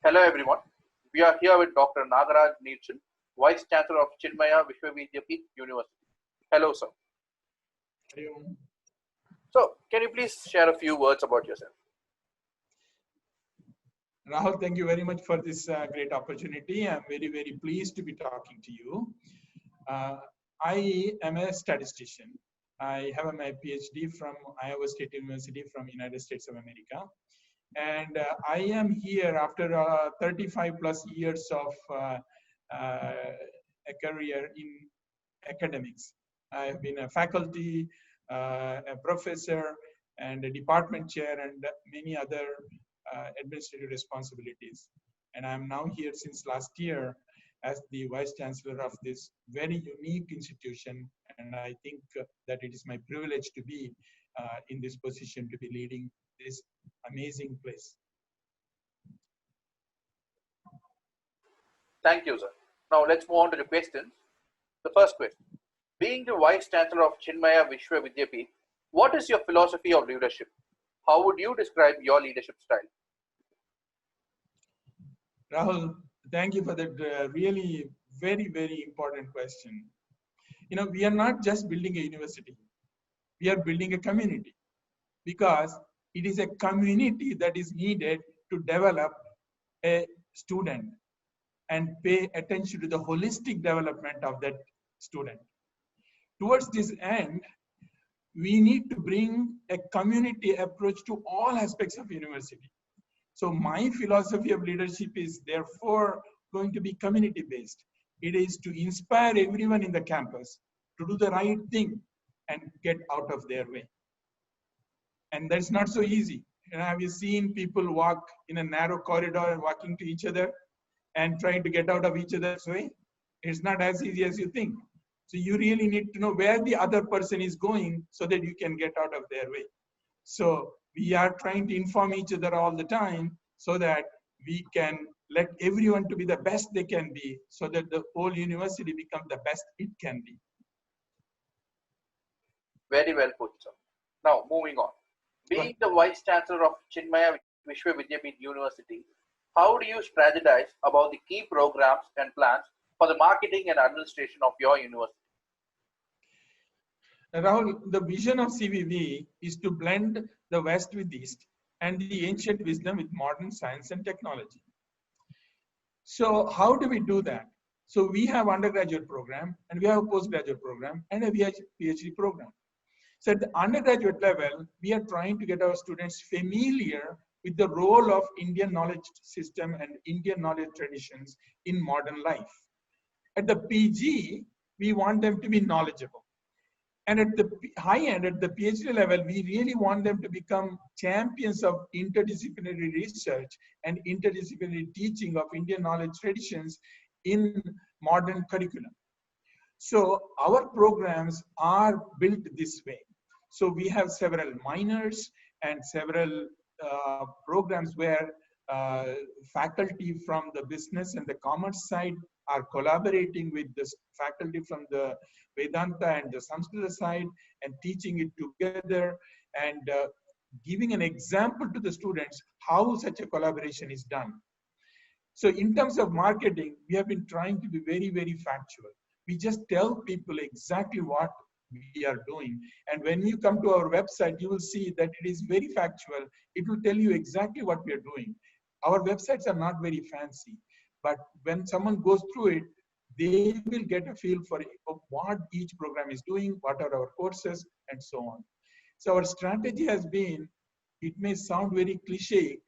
Hello everyone. We are here with Dr. Nagaraj Neelchan, Vice Chancellor of Chinmaya Vishwavidyapeeth University. Hello, sir. So, can you please share a few words about yourself? Rahul, thank you very much for this great opportunity. I'm very, very pleased to be talking to you. I am a statistician. I have my PhD from Iowa State University from United States of America. And I am here after 35 plus years of a career in academics. I've been a faculty, a professor, and a department chair, and many other administrative responsibilities. And I'm now here since last year as the Vice Chancellor of this very unique institution. And I think that it is my privilege to be in this position to be leading this amazing place. Thank you, sir. Now let's move on to the questions. The first question. Being the Vice Chancellor of Chinmaya Vishwavidyapeeth, what is your philosophy of leadership? How would you describe your leadership style? Rahul, thank you for that really very, very important question. You know, we are not just building a university. We are building a community because it is a community that is needed to develop a student and pay attention to the holistic development of that student. Towards this end, we need to bring a community approach to all aspects of university. So my philosophy of leadership is therefore going to be community-based. It is to inspire everyone in the campus to do the right thing and get out of their way. And that's not so easy. You know, have you seen people walk in a narrow corridor and walking to each other and trying to get out of each other's way? It's not as easy as you think. So you really need to know where the other person is going so that you can get out of their way. So we are trying to inform each other all the time so that we can let everyone to be the best they can be so that the whole university becomes the best it can be. Very well put, sir. Now, moving on. Being the Vice Chancellor of Chinmaya Vishwavidyapeeth University, how do you strategize about the key programs and plans for the marketing and administration of your university? Rahul, the vision of CVV is to blend the West with East and the ancient wisdom with modern science and technology. So how do we do that? So we have undergraduate program and we have a postgraduate program and a PhD program. So at the undergraduate level, we are trying to get our students familiar with the role of Indian knowledge system and Indian knowledge traditions in modern life. At the PG, we want them to be knowledgeable. And at the high end, at the PhD level, we really want them to become champions of interdisciplinary research and interdisciplinary teaching of Indian knowledge traditions in modern curriculum. So our programs are built this way. So we have several minors and several programs where faculty from the business and the commerce side are collaborating with the faculty from the Vedanta and the Samskrita side and teaching it together and giving an example to the students how such a collaboration is done. So in terms of marketing, we have been trying to be very, very factual. We just tell people exactly what we are doing. And when you come to our website, you will see that it is very factual. It will tell you exactly what we are doing. Our websites are not very fancy, but when someone goes through it, they will get a feel for what each program is doing, what are our courses, and so on. So our strategy has been, it may sound very cliche,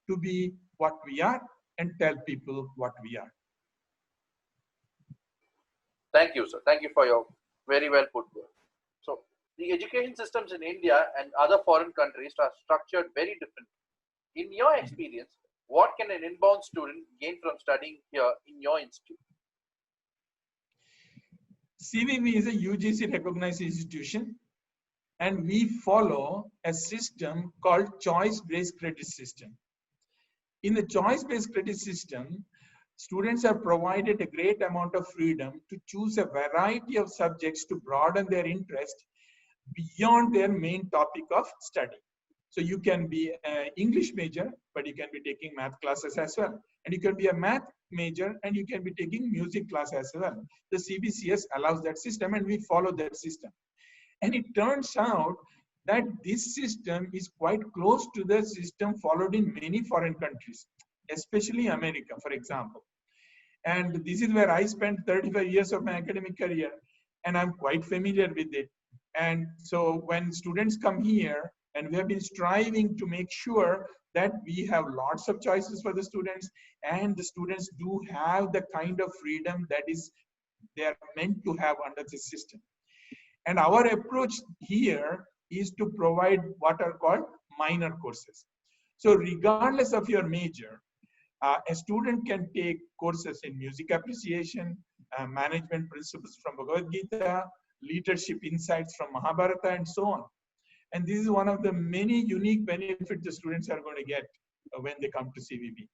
to be what we are and tell people what we are. Thank you, sir. Thank you for your very well put word. So, the education systems in India and other foreign countries are structured very differently. In your experience, what can an inbound student gain from studying here in your institute? CVV is a UGC recognized institution, and we follow a system called choice-based credit system. In the choice-based credit system, students are provided a great amount of freedom to choose a variety of subjects to broaden their interest beyond their main topic of study. So you can be an English major, but you can be taking math classes as well. And you can be a math major and you can be taking music class as well. The CBCS allows that system and we follow that system. And it turns out that this system is quite close to the system followed in many foreign countries, especially America, for example. And this is where I spent 35 years of my academic career, and I'm quite familiar with it. And so when students come here, and we have been striving to make sure that we have lots of choices for the students, and the students do have the kind of freedom that is they are meant to have under the system. And our approach here is to provide what are called minor courses. So regardless of your major, a student can take courses in music appreciation, management principles from Bhagavad Gita, leadership insights from Mahabharata, and so on. And this is one of the many unique benefits the students are going to get when they come to CVB.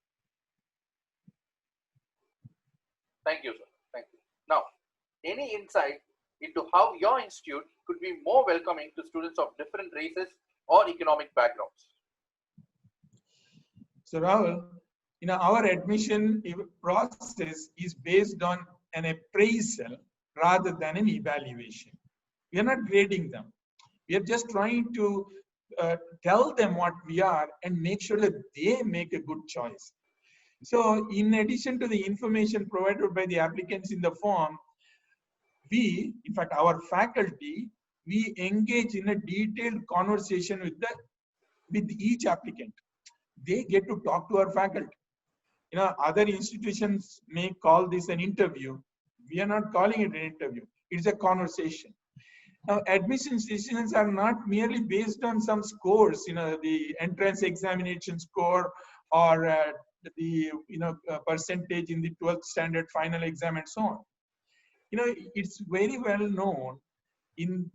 Thank you, sir. Thank you. Now, any insight into how your institute could be more welcoming to students of different races or economic backgrounds? So Rahul, our admission process is based on an appraisal rather than an evaluation. We are not grading them. We are just trying to tell them what we are and make sure that they make a good choice. So in addition to the information provided by the applicants in the form, we, in fact, our faculty, we engage in a detailed conversation with each applicant. They get to talk to our faculty. Other institutions may call this an interview. We are not calling it an interview. It's a conversation. Now, admissions decisions are not merely based on some scores, the entrance examination score or the percentage in the 12th standard final exam and so on. It's very well known in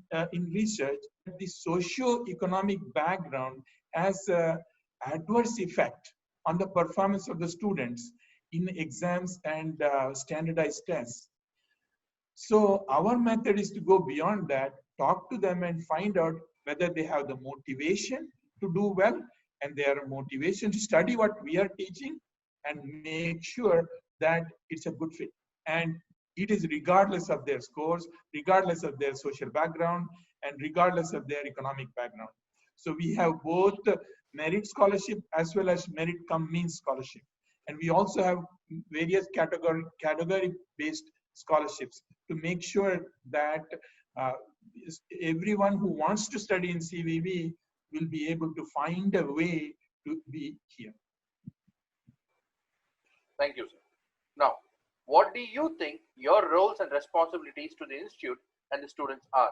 research that the socio-economic background has an adverse effect on the performance of the students in exams and standardized tests. So our method is to go beyond that, talk to them and find out whether they have the motivation to do well and their motivation to study what we are teaching and make sure that it's a good fit. And it is regardless of their scores, regardless of their social background, and regardless of their economic background. So we have both merit scholarship as well as merit cum means scholarship. And we also have various category-based scholarships to make sure that everyone who wants to study in CVB will be able to find a way to be here. Thank you, sir. Now, what do you think your roles and responsibilities to the institute and the students are?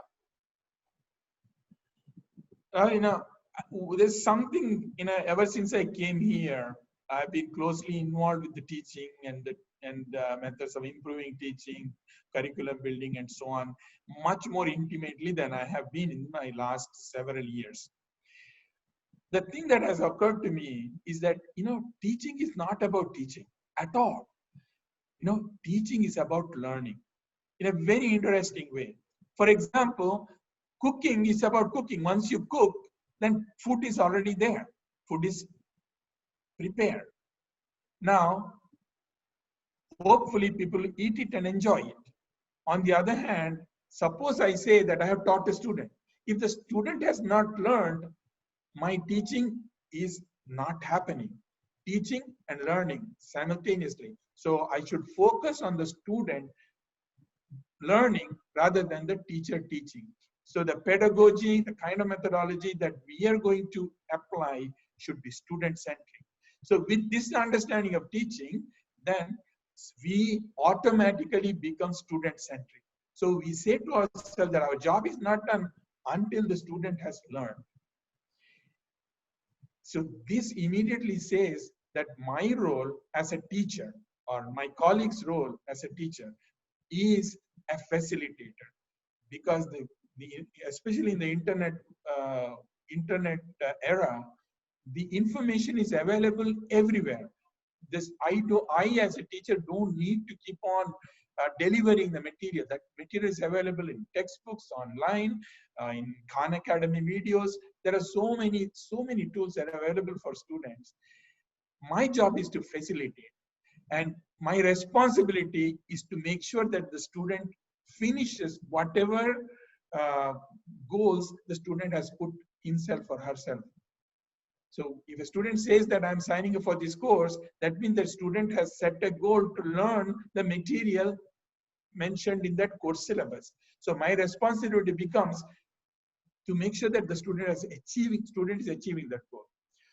There's something, ever since I came here, I've been closely involved with the teaching and methods of improving teaching, curriculum building, and so on, much more intimately than I have been in my last several years. The thing that has occurred to me is that, teaching is not about teaching at all. Teaching is about learning in a very interesting way. For example, cooking is about cooking. Once you cook, then food is already there. Food is prepared. Now, hopefully people eat it and enjoy it. On the other hand, suppose I say that I have taught a student. If the student has not learned, my teaching is not happening. Teaching and learning simultaneously. So I should focus on the student learning rather than the teacher teaching. So the pedagogy, the kind of methodology that we are going to apply should be student-centric. So with this understanding of teaching, then we automatically become student-centric. So we say to ourselves that our job is not done until the student has learned. So this immediately says that my role as a teacher or my colleague's role as a teacher is a facilitator, because especially in the internet era, the information is available everywhere. I as a teacher don't need to keep on delivering the material. That material is available in textbooks, online, in Khan Academy videos. There are so many tools that are available for students. My job is to facilitate, and my responsibility is to make sure that the student finishes whatever goals the student has put himself or herself. So if a student says that I'm signing up for this course, that means that student has set a goal to learn the material mentioned in that course syllabus. So my responsibility becomes to make sure that the student is achieving that goal.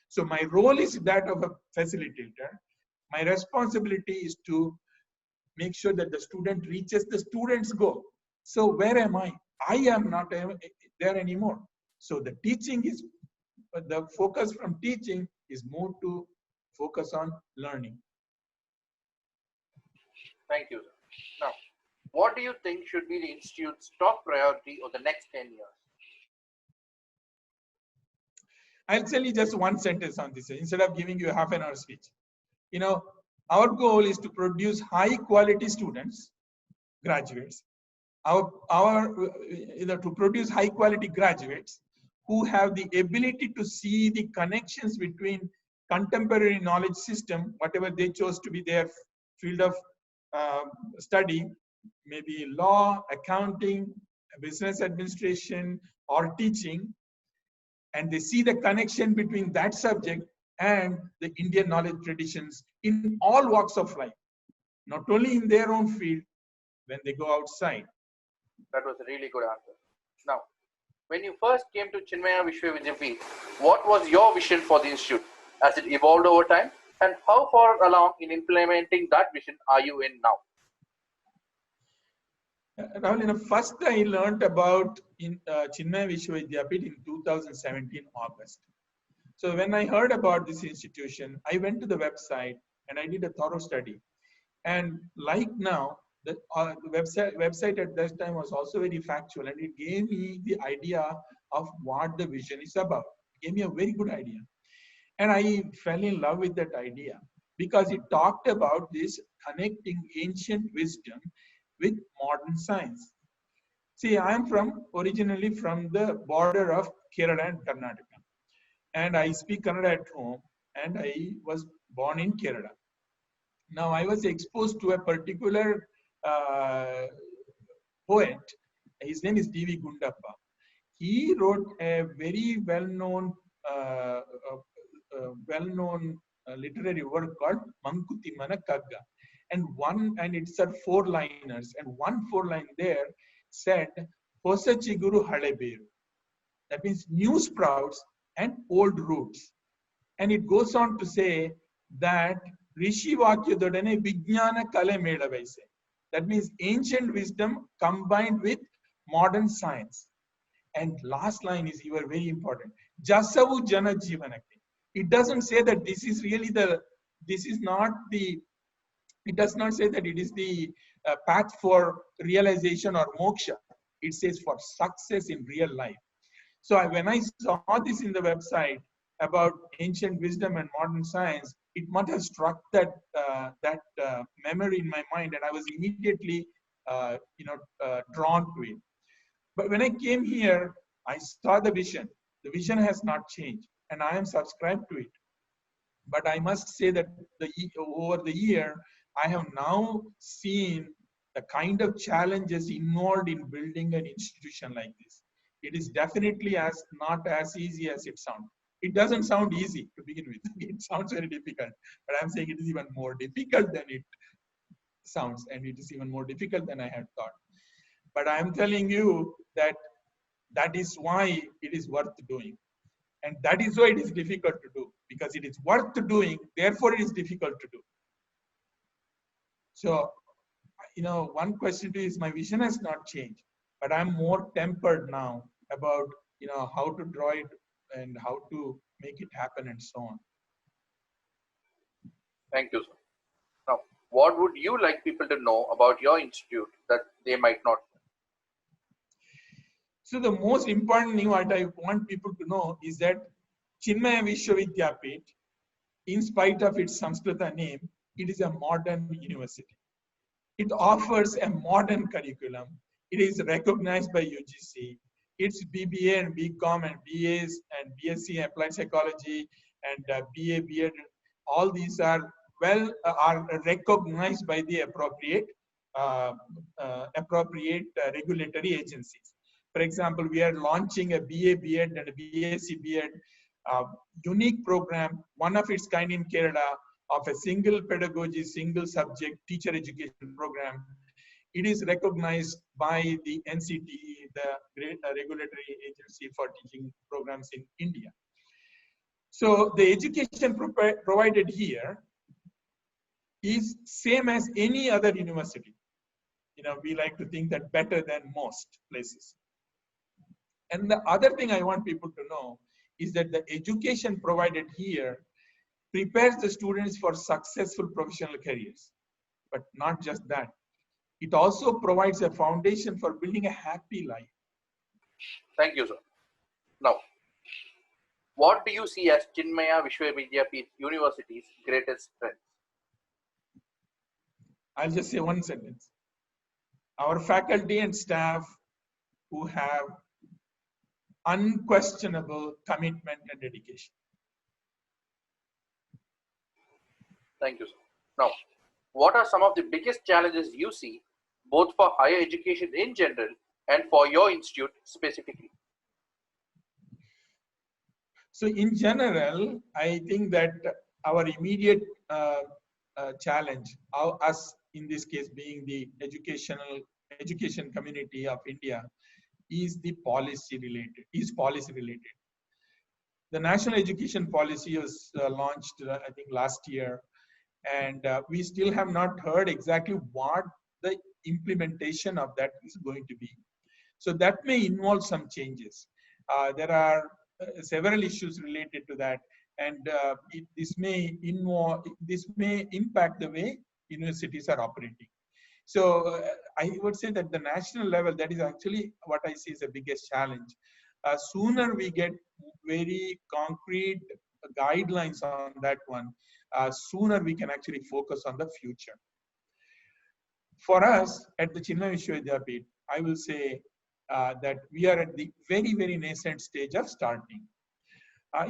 So my role is that of a facilitator. My responsibility is to make sure that the student reaches the student's goal. So where am I? I am not there anymore. So the teaching is, the focus from teaching is more to focus on learning. Thank you, sir. Now, what do you think should be the institute's top priority over the next 10 years? I'll tell you just one sentence on this instead of giving you a half an hour speech. You know, our goal is to produce high quality students, graduates. To produce high quality graduates who have the ability to see the connections between contemporary knowledge system, whatever they chose to be their field of study, maybe law, accounting, business administration, or teaching, and they see the connection between that subject and the Indian knowledge traditions in all walks of life, not only in their own field, when they go outside. That was a really good answer. Now, when you first came to Chinmaya Vishwavidyapith, what was your vision for the institute? Has it evolved over time? And how far along in implementing that vision are you in now? Rahul, first I learned about Chinmaya Vishwavidyapith in 2017 August. So when I heard about this institution, I went to the website and I did a thorough study. And like now, the website at that time was also very factual, and it gave me the idea of what the vision is about. It gave me a very good idea. And I fell in love with that idea because it talked about this connecting ancient wisdom with modern science. See, I am originally from the border of Kerala and Karnataka. And I speak Kannada at home, and I was born in Kerala. Now, I was exposed to a particular poet. His name is D.V. Gundappa. He wrote a very well-known literary work called Mankuti Mana Kagga. And it's a 4-liners, and one 4-line there said, Hosa Chiguru Haleberu. That means new sprouts and old roots. And it goes on to say that Rishi Vakya Dodane Vijnana Kale Medavaise. That means ancient wisdom combined with modern science. And last line is even very important. Jasavu Jana Jivanakti. It doesn't say that this is really it does not say that it is the path for realization or moksha. It says for success in real life. So when I saw this in the website about ancient wisdom and modern science, it must have struck that memory in my mind, and I was immediately drawn to it. But when I came here, I saw the vision. The vision has not changed, and I am subscribed to it. But I must say that over the year, I have now seen the kind of challenges involved in building an institution like this. It is definitely not as easy as it sounds. It doesn't sound easy to begin with. It sounds very difficult, but I'm saying it is even more difficult than it sounds, and it is even more difficult than I had thought. But I'm telling you that is why it is worth doing. And that is why it is difficult to do, because it is worth doing, therefore it is difficult to do. So, one question to you is, my vision has not changed, but I'm more tempered now about, how to draw it and how to make it happen and so on. Thank you, sir. Now, what would you like people to know about your institute that they might not know? So the most important thing what I want people to know is that Chinmaya Vishwavidyapith, in spite of its Sanskrita name, it is a modern university. It offers a modern curriculum. It is recognized by UGC. It's BBA and BCom and BAs and BSc Applied Psychology and BA, BEd. All these are are recognized by the appropriate regulatory agencies. For example, we are launching a BA, BEd and a BSc, BEd unique program, one of its kind in Kerala, of a single pedagogy, single subject teacher education program. It is recognized by the NCTE, the regulatory agency for teaching programs in India. So the education provided here is same as any other university. We like to think that better than most places. And the other thing I want people to know is that the education provided here prepares the students for successful professional careers. But not just that. It also provides a foundation for building a happy life. Thank you, sir. Now, what do you see as Chinmaya Vishwavidyapeeth University's greatest strength? I'll just say one sentence. Our faculty and staff who have unquestionable commitment and dedication. Thank you, sir. Now, what are some of the biggest challenges you see, both for higher education in general and for your institute specifically? So in general, I think that our immediate challenge, us in this case being the education community of India, is policy related. The national education policy was launched, I think, last year, and we still have not heard exactly what the implementation of that is going to be. So that may involve some changes. There are several issues related to that, and this may impact the way universities are operating. So I would say that the national level, that is actually what I see as the biggest challenge. Sooner we get very concrete guidelines on that one, sooner we can actually focus on the future. For us at the Chinmaya Vishwavidyapeeth, I will say that we are at the very, very nascent stage of starting. A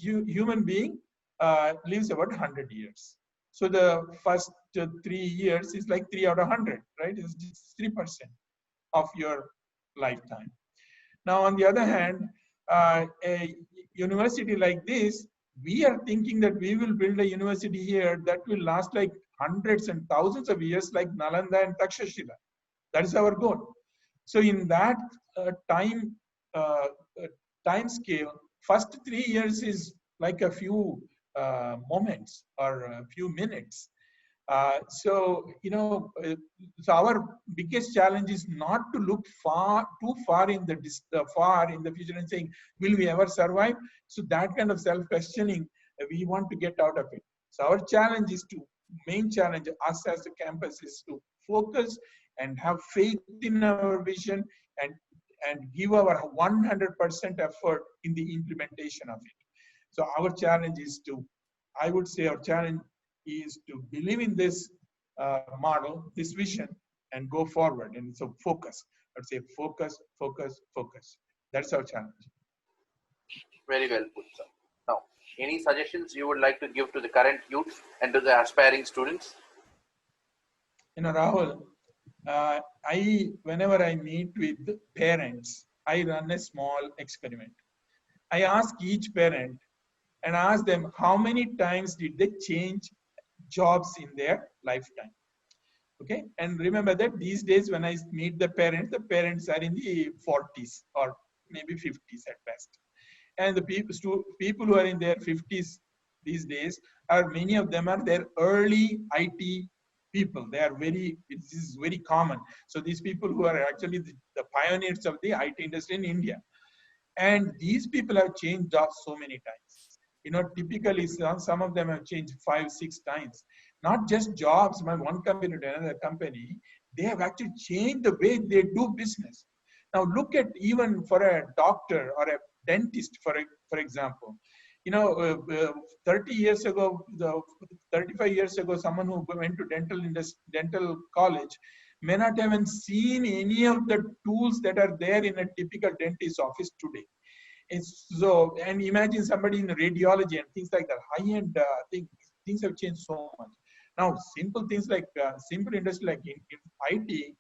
human being lives about 100 years. So the first 3 years is like 3 out of 100, right? It's just 3% of your lifetime. Now, on the other hand, a university like this, we are thinking that we will build a university here that will last like hundreds and thousands of years, like Nalanda and Takshashila. That is our goal. So in that time scale, first 3 years is like a few moments or a few minutes. So our biggest challenge is not to look too far in the future and saying, will we ever survive? So that kind of self-questioning, we want to get out of it. So our challenge is main challenge, us as a campus, is to focus and have faith in our vision and give our 100% effort in the implementation of it. So our challenge is I would say our challenge is to believe in this model, this vision, and go forward. And so focus. I'd say focus, focus, focus. That's our challenge. Very well put, sir. Now, any suggestions you would like to give to the current youth and to the aspiring students? Rahul, whenever I meet with parents, I run a small experiment. I ask each parent and ask them how many times did they change jobs in their lifetime. Okay, and remember that these days when I meet the parents are in the 40s or maybe 50s at best. And the people who are in their 50s these days many of them are their early IT people. This is very common. So these people who are actually the pioneers of the IT industry in India. And these people have changed jobs so many times. Typically some of them have changed 5-6 times. Not just jobs from one company to another company, they have actually changed the way they do business. Now look at even for a doctor or a dentist, for example. you know, 30 years ago, 35 years ago, someone who went to dental college may not have seen any of the tools that are there in a typical dentist office today. So, and imagine somebody in radiology and things like that, high-end things have changed so much. Now, simple things like simple industry like in IT,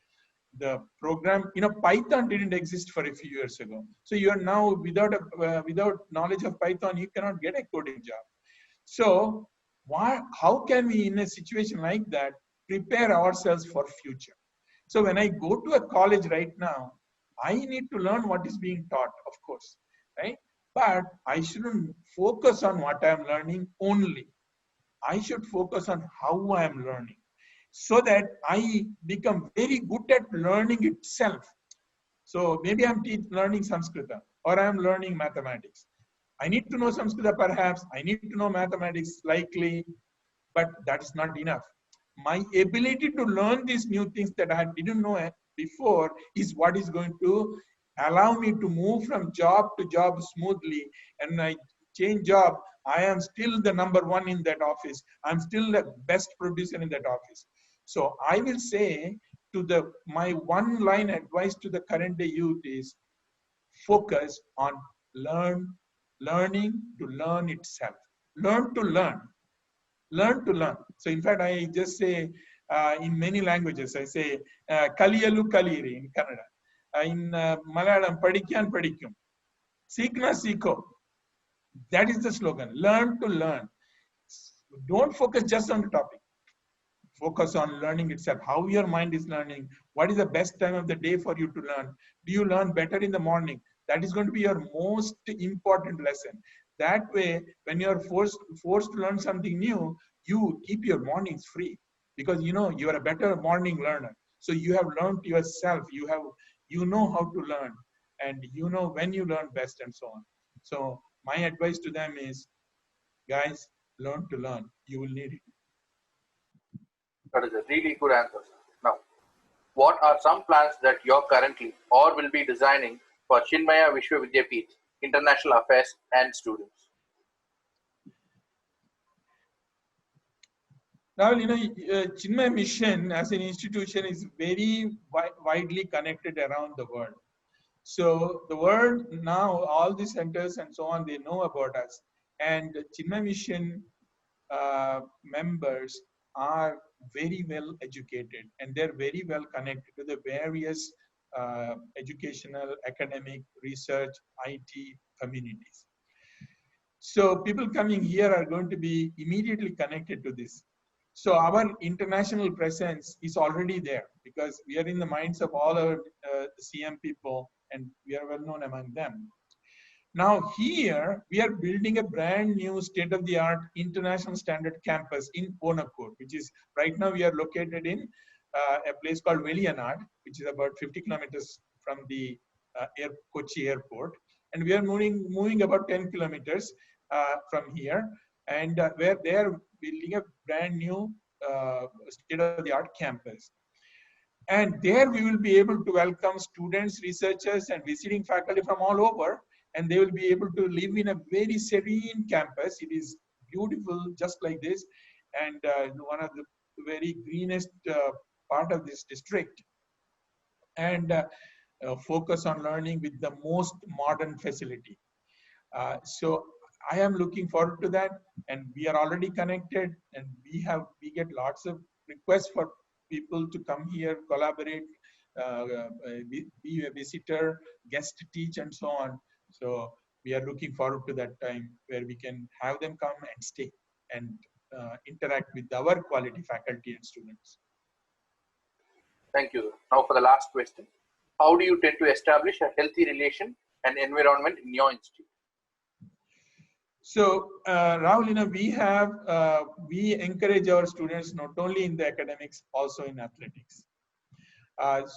the program, Python didn't exist for a few years ago. So you are now without knowledge of Python, you cannot get a coding job. So how can we, in a situation like that, prepare ourselves for future? So when I go to a college right now, I need to learn what is being taught, of course, right? But I shouldn't focus on what I'm learning only. I should focus on how I am learning, so that I become very good at learning itself. So maybe I'm learning Sanskrita or I'm learning mathematics. I need to know Sanskrita perhaps, I need to know mathematics likely, but that is not enough. My ability to learn these new things that I didn't know before is what is going to allow me to move from job to job smoothly. And I change job, I am still the number one in that office. I'm still the best producer in that office. So I will say my one line advice to the current day youth is focus on learning to learn itself. Learn to learn. Learn to learn. So in fact, I just say in many languages, I say Kaliyalu Kaliri in Kannada. In Malayalam, Padikyan Padikum. Seekna Seeko. That is the slogan. Learn to learn. Don't focus just on the topic. Focus on learning itself, how your mind is learning, what is the best time of the day for you to learn. Do you learn better in the morning? That is going to be your most important lesson. That way, when you are forced to learn something new, you keep your mornings free, because you are a better morning learner. So you have learned yourself, you know how to learn, and you know when you learn best, and so on. So my advice to them is, guys, learn to learn. You will need it. That is a really good answer. Now, what are some plans that you're currently or will be designing for Chinmaya Vishwavidyapeeth, International Affairs and students? Now, Chinmaya Mission as an institution is very widely connected around the world. So the world now, all the centers and so on, they know about us. And Chinmaya Mission members are very well educated, and they're very well connected to the various educational, academic, research, IT communities. So people coming here are going to be immediately connected to this. So our international presence is already there, because we are in the minds of all our CM people, and we are well known among them. Now here, we are building a brand new state-of-the-art international standard campus in Onakkur, which is right now we are located in a place called Veliyanad, which is about 50 kilometers from the Kochi airport. And we are moving about 10 kilometers from here. And where they are building a brand new state-of-the-art campus. And there we will be able to welcome students, researchers, and visiting faculty from all over. And they will be able to live in a very serene campus. It is beautiful, just like this. And one of the very greenest part of this district. And focus on learning with the most modern facility. So I am looking forward to that, and we are already connected, and we get lots of requests for people to come here, collaborate, be a visitor, guest teach, and so on. So we are looking forward to that time where we can have them come and stay and interact with our quality faculty and students. Thank you. Now for the last question. How do you tend to establish a healthy relation and environment in your institute? So, Rahul, we encourage our students not only in the academics, also in athletics.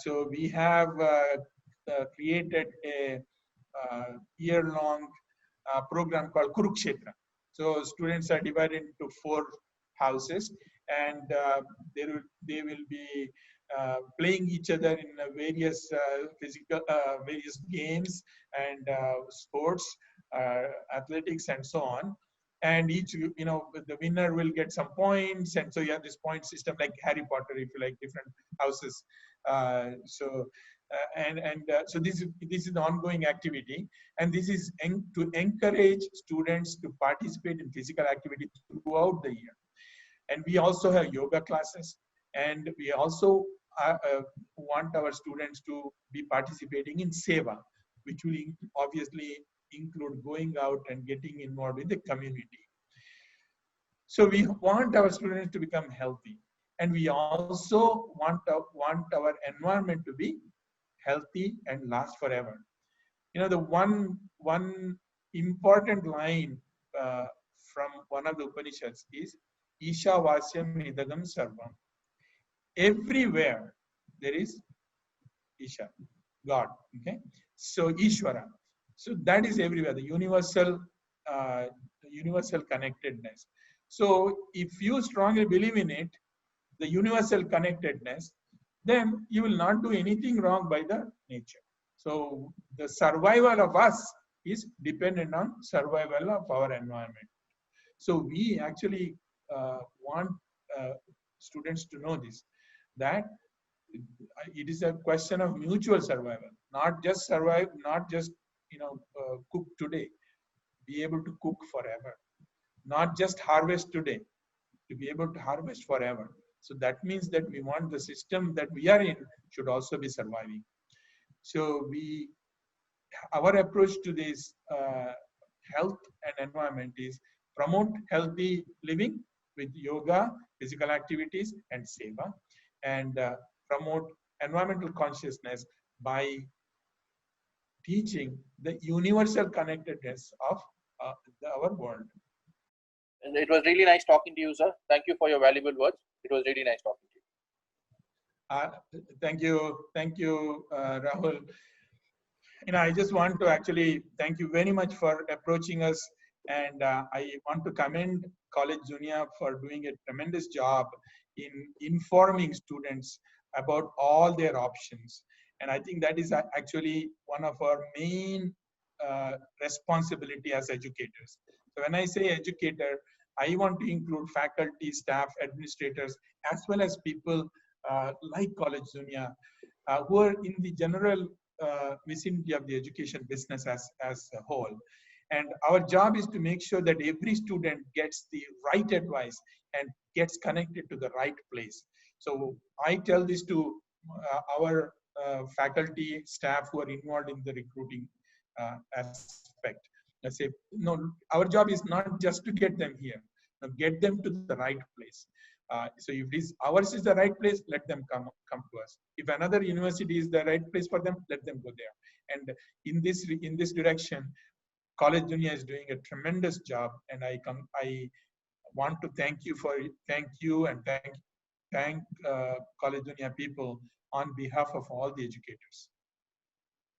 So we have created a year-long program called Kurukshetra. So students are divided into 4 houses, and they will be playing each other in various various games and sports athletics and so on. And each, the winner will get some points. And so you have this point system like Harry Potter, if you like, different houses. So this is an ongoing activity, and this is to encourage students to participate in physical activity throughout the year. And we also have yoga classes, and we also want our students to be participating in seva, which will obviously include going out and getting involved with the community. So we want our students to become healthy, and we also want our environment to be healthy and last forever. The one important line from one of the Upanishads is Isha Vasyam Idagam Sarvam. Everywhere there is Isha, God. Okay, so Ishvara. So that is everywhere, the universal connectedness. So if you strongly believe in it, the universal connectedness, then you will not do anything wrong by the nature. So the survival of us is dependent on survival of our environment. So we actually want students to know this, that it is a question of mutual survival, not just survive, not just cook today, be able to cook forever, not just harvest today, to be able to harvest forever. So that means that we want the system that we are in should also be surviving. So our approach to this health and environment is promote healthy living with yoga, physical activities, and seva, and promote environmental consciousness by teaching the universal connectedness of our world. And it was really nice talking to you, sir. Thank you for your valuable words. It was really nice talking to you. Thank you, Rahul. I just want to actually thank you very much for approaching us, and I want to commend College Junia for doing a tremendous job in informing students about all their options. And I think that is actually one of our main responsibility as educators. So when I say educator, I want to include faculty, staff, administrators, as well as people like College Junia, who are in the general vicinity of the education business as a whole. And our job is to make sure that every student gets the right advice and gets connected to the right place. So I tell this to our faculty, staff who are involved in the recruiting aspect. I say, no, our job is not just to get them here, get them to the right place. So if ours is the right place, let them come to us. If another university is the right place for them, let them go there. And in this direction, College Junia is doing a tremendous job, and I want to thank you and thank College Junia people on behalf of all the educators.